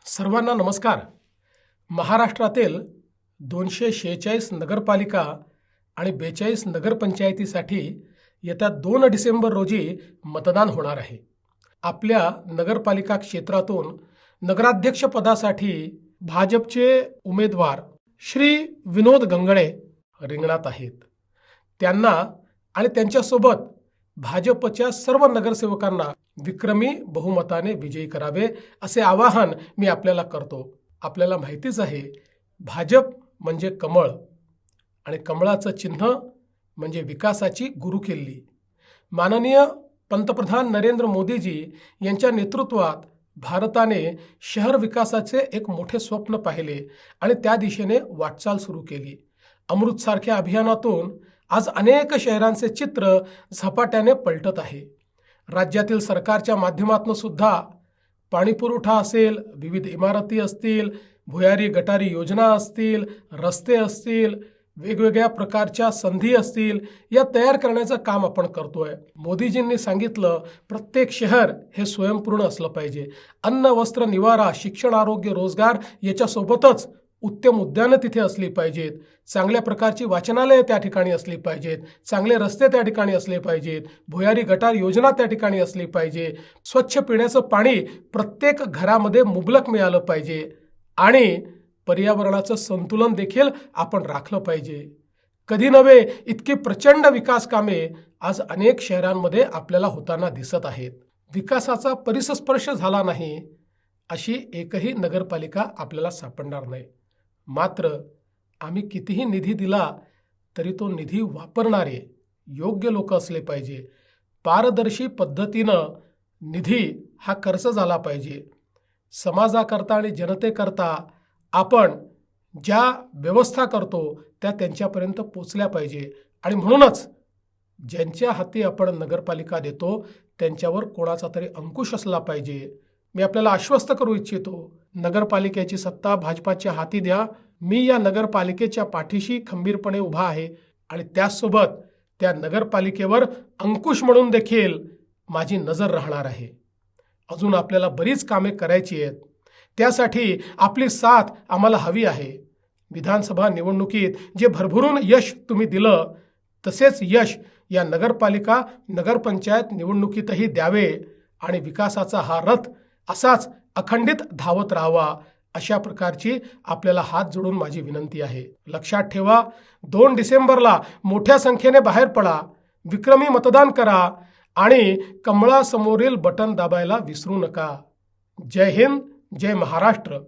सर्वांना नमस्कार. महाराष्ट्रातील 246 नगरपालिका आणि 42 नगरपंचायतीसाठी येत्या 2 डिसेंबर रोजी मतदान होणार आहे. आपल्या नगरपालिका क्षेत्रातून नगराध्यक्ष पदासाठी भाजपचे उमेदवार श्री विनोद गंगणे रिंगणात आहेत. त्यांना आणि त्यांच्यासोबत भाजपच्या सर्व नगरसेवकांना विक्रमी बहुमताने विजयी करावे असे आवाहन मी आपल्याला करतो. आपल्याला माहितीच आहे, भाजप म्हणजे कमळ आणि कमळाचं चिन्ह म्हणजे विकासाची गुरुकिल्ली. माननीय पंतप्रधान नरेंद्र मोदीजी यांच्या नेतृत्वात भारताने शहर विकासाचे एक मोठे स्वप्न पाहिले आणि त्या दिशेने वाटचाल सुरू केली. अमृतसारख्या अभियानातून आज अनेक शहरांचे चित्र झपाट्याने पलटत आहे. राज्यातील सरकारच्या माध्यमातून सुद्धा पाणीपुरवठा असेल, विविध इमारती असतील, भुयारी गटारी योजना असतील, रस्ते असतील, वेगवेगळ्या प्रकारच्या संधी असतील, या तयार करण्याचं काम आपण करतोय. मोदीजींनी सांगितलं, प्रत्येक शहर हे स्वयंपूर्ण असलं पाहिजे. अन्न, वस्त्र, निवारा, शिक्षण, आरोग्य, रोजगार याच्यासोबतच उत्तम उद्यानं तिथे असली पाहिजेत. चांगल्या प्रकारची वाचनालयं त्या ठिकाणी असली पाहिजेत. चांगले रस्ते त्या ठिकाणी असले पाहिजेत. भुयारी गटार योजना त्या ठिकाणी असली पाहिजे. स्वच्छ पिण्याचं पाणी प्रत्येक घरामध्ये मुबलक मिळालं पाहिजे आणि पर्यावरणाचं संतुलन देखील आपण राखलं पाहिजे. कधी नव्हे इतकी प्रचंड विकास कामे आज अनेक शहरांमध्ये आपल्याला होताना दिसत आहेत. विकासाचा परिसस्पर्श झाला नाही अशी एकही नगरपालिका आपल्याला सापडणार नाही. मात्र आम्ही कितीही निधी दिला तरी तो निधी वापरणारे योग्य लोक असले पाहिजे. पारदर्शी पद्धतीनं निधी हा खर्च झाला पाहिजे. समाजाकरता आणि जनतेकरता आपण ज्या व्यवस्था करतो त्या त्यांच्यापर्यंत पोचल्या पाहिजे आणि म्हणूनच ज्यांच्या हाती आपण नगरपालिका देतो त्यांच्यावर कोणाचा तरी अंकुश असला पाहिजे. मी आपल्याला आश्वस्त करू इच्छितो, नगरपालिकेची सत्ता भाजपाच्या हाती द्या. मी या नगरपालिकेच्या पाठीशी खंबीरपणे उभा आहे आणि त्याचसोबत त्या नगरपालिकेवर अंकुश म्हणून देखील माझी नजर राहणार आहे. अजून आपल्याला बरीच कामे करायची आहेत. त्यासाठी आपली साथ आम्हाला हवी आहे. विधानसभा निवडणुकीत जे भरभरून यश तुम्ही दिलं तसेच यश या नगरपालिका नगरपंचायत निवडणुकीतही द्यावे आणि विकासाचा हा रथ असाच अखंडित धावत राहावा अशा प्रकारची आपल्याला हात जोडून माझी विनंती आहे. लक्षात ठेवा, 2 डिसेंबरला मोठ्या संख्येने बाहेर पडा, विक्रमी मतदान करा आणि कमळासमोरील बटन दाबायला विसरू नका. जय हिंद, जय महाराष्ट्र.